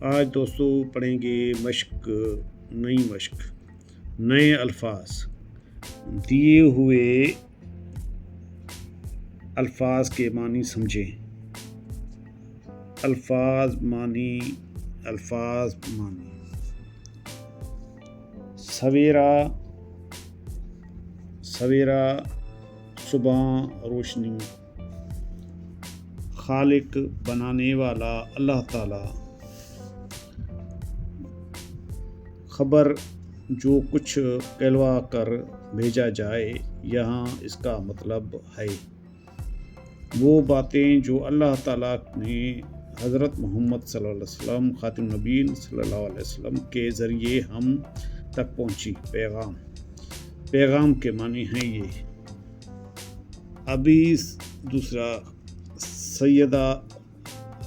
آج دوستوں پڑھیں گے نئی مشق نئے الفاظ دیے ہوئے الفاظ کے معنی سمجھیں۔ الفاظ معنی سویرا صبح روشنی، خالق بنانے والا اللہ تعالی، خبر جو کچھ کہلوا کر بھیجا جائے، یہاں اس کا مطلب ہے وہ باتیں جو اللہ تعالیٰ نے حضرت محمد صلی اللہ علیہ وسلم خاتم النبیین صلی اللہ علیہ وسلم کے ذریعے ہم تک پہنچی۔ پیغام کے معنی ہیں یہ۔ ابھی دوسرا سیدھا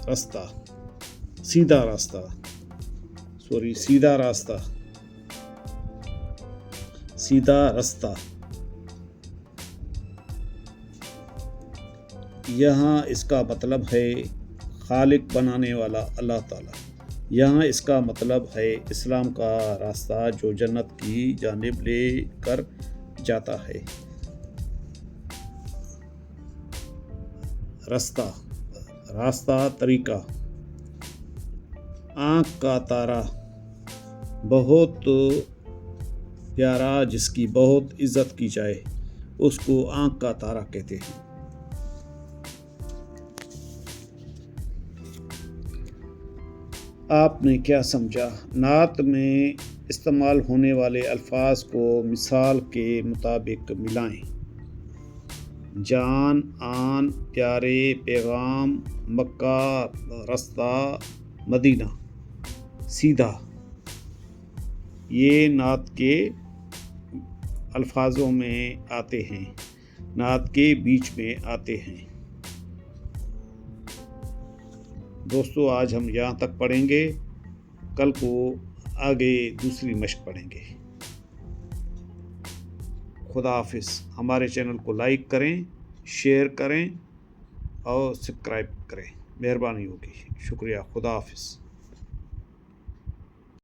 راستہ۔ یہاں اس کا مطلب ہے خالق بنانے والا اللہ تعالی۔ یہاں اس کا مطلب ہے اسلام کا راستہ جو جنت کی جانب لے کر جاتا ہے۔ راستہ طریقہ، آنکھ کا تارا، بہت پیارا جس کی بہت عزت کی جائے اس کو آنکھ کا تارا کہتے ہیں۔ آپ نے کیا سمجھا؟ نعت میں استعمال ہونے والے الفاظ کو مثال کے مطابق ملائیں۔ جان، آن، پیارے، پیغام، مکہ، راستہ، مدینہ، سیدھا، یہ نعت کے الفاظوں میں آتے ہیں، نعت کے بیچ میں آتے ہیں۔ دوستو آج ہم یہاں تک پڑھیں گے، کل کو آگے دوسری مشق پڑھیں گے۔ خدا حافظ۔ ہمارے چینل کو لائک کریں، شیئر کریں اور سبسکرائب کریں، مہربانی ہوگی۔ شکریہ۔ خدا حافظ۔